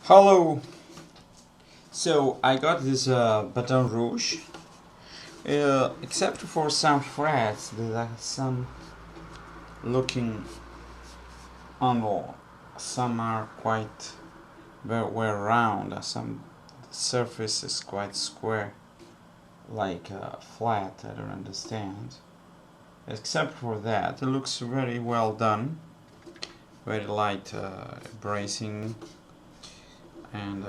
Hello. So I got this Baton rouge. Except for some frets that are some looking on. Some are quite very well round. Some surface is quite square, like flat. I don't understand. Except for that, it looks very well done. Very light bracing and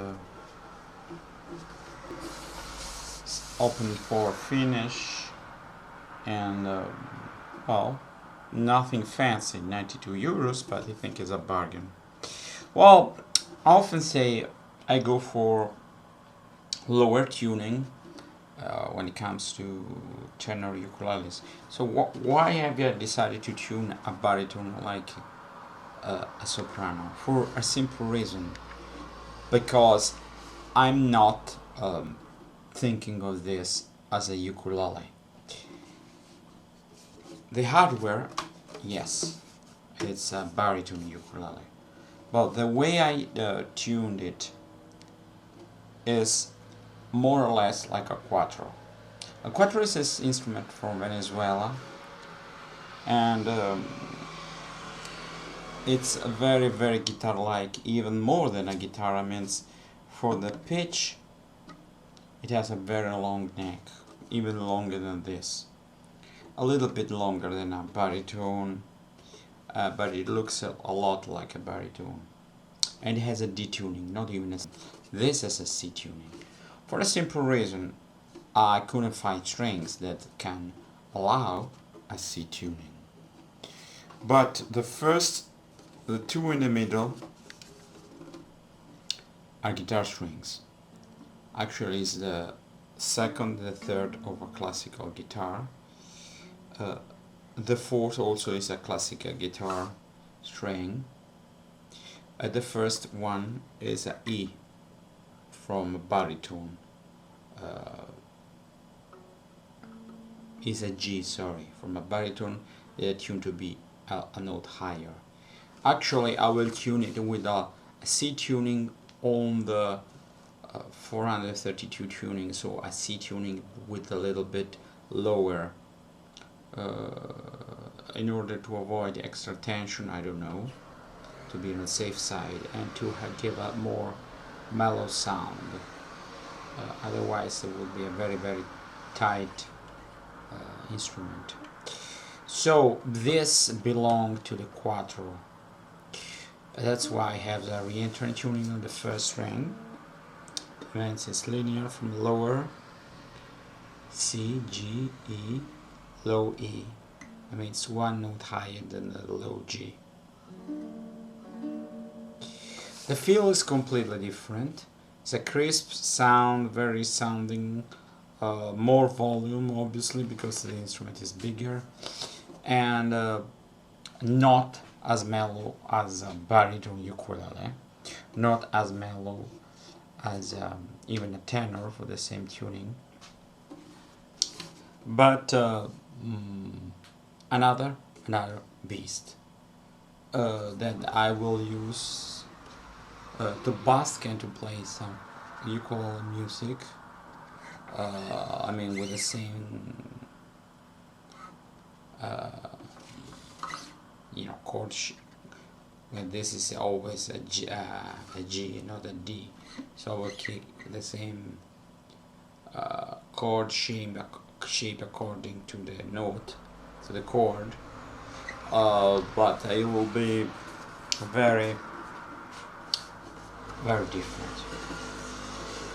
open for finish and well, nothing fancy, 92 euros, but I think it's a bargain. Well, I often say I go for lower tuning when it comes to tenor ukuleles. So why have you decided to tune a baritone like a soprano? For a simple reason, because I'm not thinking of this as a ukulele. The hardware, yes, it's a baritone ukulele. Well, the way I tuned it is more or less like a quattro. A quattro is an instrument from Venezuela, and it's very, very guitar-like, even more than a guitar. I mean, for the pitch, it has a very long neck, even longer than this. A little bit longer than a baritone, but it looks a lot like a baritone. And it has a D tuning, not even a. This is a C tuning. For a simple reason, I couldn't find strings that can allow a C tuning. But the two in the middle are guitar strings. Actually, it's the second, the third of a classical guitar. The fourth also is a classical guitar string. The first one is a E from baritone. Is a G, sorry, from a baritone tuned to be a note higher. Actually, I will tune it with a C tuning on the 432 tuning, so a C tuning with a little bit lower in order to avoid extra tension, I don't know, to be on the safe side and to give a more mellow sound. Otherwise, it would be a very, very tight instrument. So this belonged to the quattro. That's why I have the re-entrant tuning on the first string. It's linear from lower C, G, E, low E. I mean, it's one note higher than the low G. The feel is completely different. It's a crisp sound, very sounding, more volume obviously because the instrument is bigger, and not as mellow as a baritone ukulele, not as mellow as even a tenor for the same tuning, but another beast that I will use to busk and to play some ukulele music. I mean, with the same chord. This is always a G, not a D. So I will kick the same chord shape according to the note, to the chord. But it will be very, very different.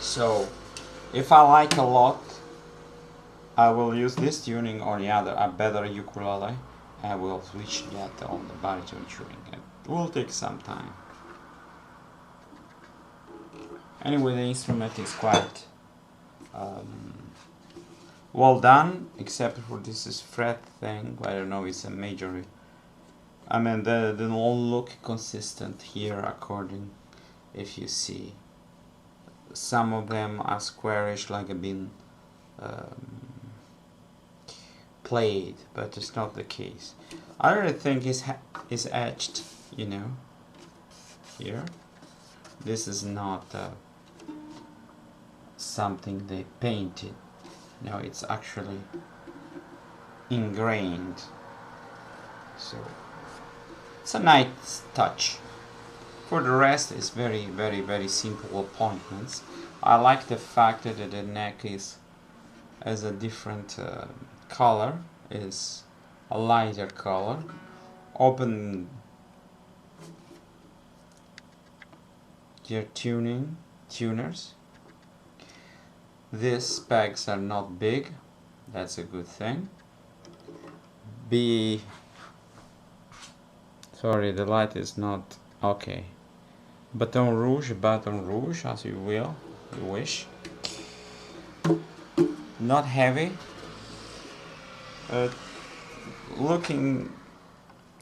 So if I like a lot, I will use this tuning on the other, a better ukulele. I will switch that on the baritone tuning. It will take some time. Anyway, the instrument is quite well done, except for this fret thing. I don't know, it's a major. I mean, they don't look consistent here according, if you see. Some of them are squarish, like have been played, but it's not the case. I really think it's etched, here. This is not something they painted. No, it's actually ingrained. So it's a nice touch. For the rest, it's very, very, very simple appointments. I like the fact that the neck has a different color, is a lighter color. Open your tuners. These pegs are not big, that's a good thing. Sorry, the light is not okay. Baton rouge, as you wish. Not heavy. Looking,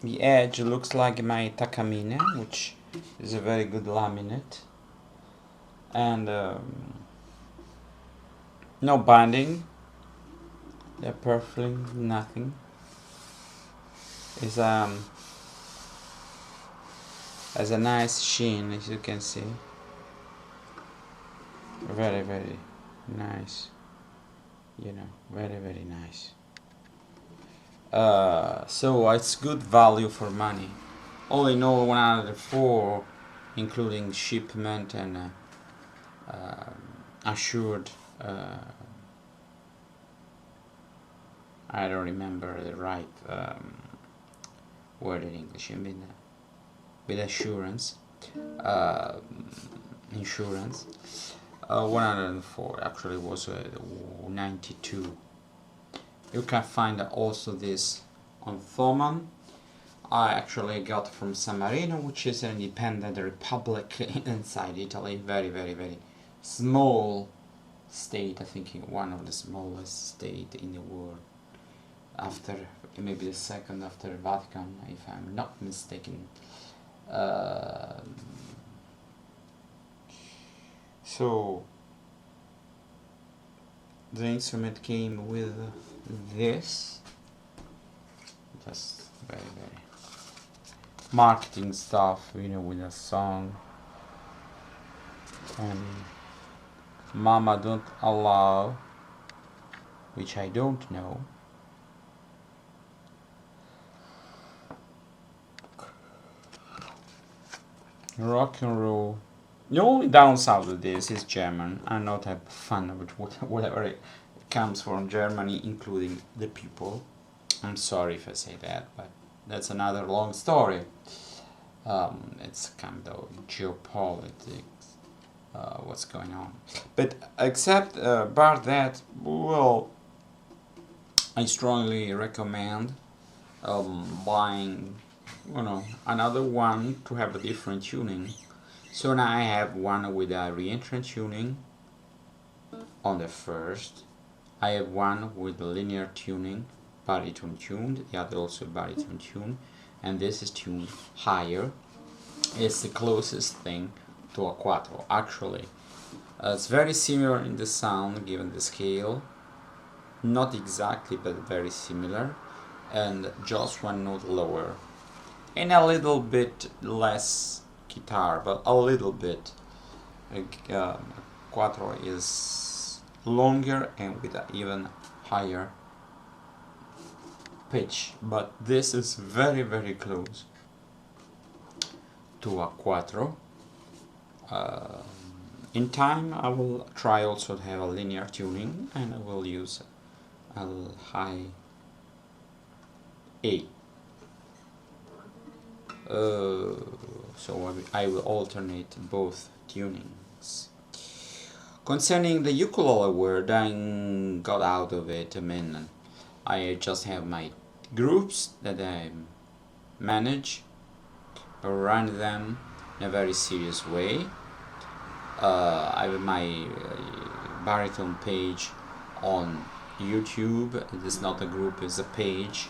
the edge looks like my Takamine, which is a very good laminate. And no binding. They're perfectly nothing. It's has a nice sheen, as you can see. Very, very nice. You know, very, very nice. So it's good value for money. All in all, 104, including shipment and assured. I don't remember the right word in English. I mean, with assurance, insurance. 104 actually was 92. You can find also this on Thoman. I actually got from San Marino, which is an independent republic inside Italy. Very, very, very small state. I think one of the smallest state in the world. After maybe the second after Vatican, if I'm not mistaken. So the instrument came with this, just very, very marketing stuff, you know, with a song and Mama Don't Allow, which I don't know. Rock and roll. The only downside of this is German. I'm not a fan of it, whatever it comes from Germany, including the people. I'm sorry if I say that, but that's another long story. It's kind of geopolitics, what's going on. But except bar that, well, I strongly recommend buying, you know, another one to have a different tuning. So now I have one with a re-entrant tuning on the first. I have one with linear tuning, baritone tuned, the other also baritone tuned, and this is tuned higher. It's the closest thing to a quattro. Actually, it's very similar in the sound given the scale, not exactly but very similar, and just one note lower, and a little bit less guitar, but a little bit. Quattro is longer and with an even higher pitch, but this is very, very close to a quattro. In time I will try also to have a linear tuning, and I will use a high A. So I will alternate both tunings. Concerning the ukulele word, I got out of it. I mean, I just have my groups that I manage, run them in a very serious way. I have my baritone page on YouTube. It is not a group, it's a page,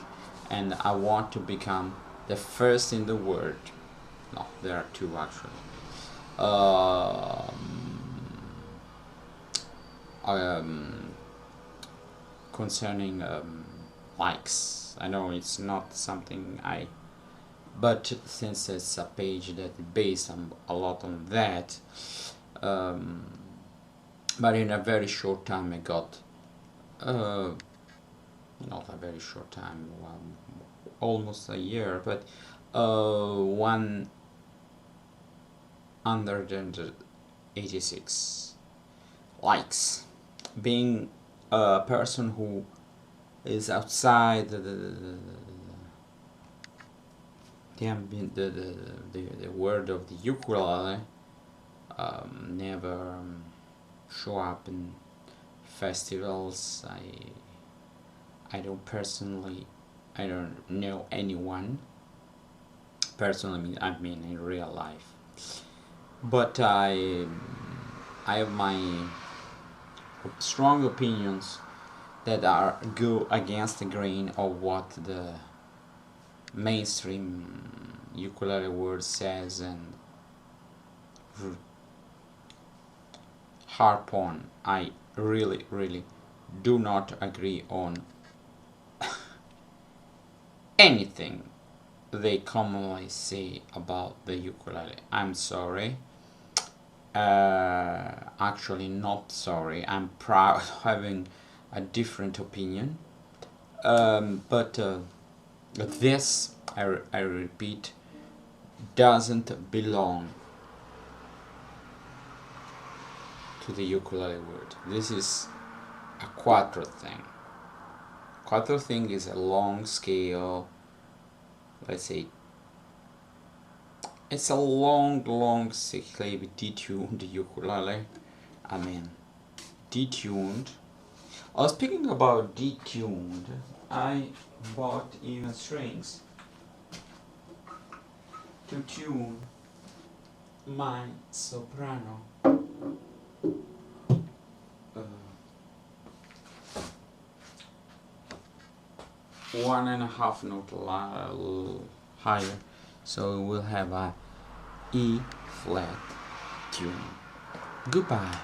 and I want to become the first in the world. No, there are two actually. Concerning likes, I know it's not something I but since it's a page that based a lot on that, but in a very short time I got, not a very short time, well, almost a year, but 186 likes. Being a person who is outside the word of the ukulele, never show up in festivals. I don't personally, I don't know anyone personally. I mean in real life, but I have my strong opinions that are go against the grain of what the mainstream ukulele world says and harp on. I really do not agree on anything they commonly say about the ukulele. I'm sorry. Actually, not sorry. I'm proud of having a different opinion. But this, I repeat, doesn't belong to the ukulele word. This is a quattro thing. Quattro thing is a long scale, let's say, it's a long six-clave detuned ukulele. I mean, detuned. Speaking about detuned, I bought even strings to tune my soprano. One and a half note higher, so we'll have a E flat tune. Goodbye.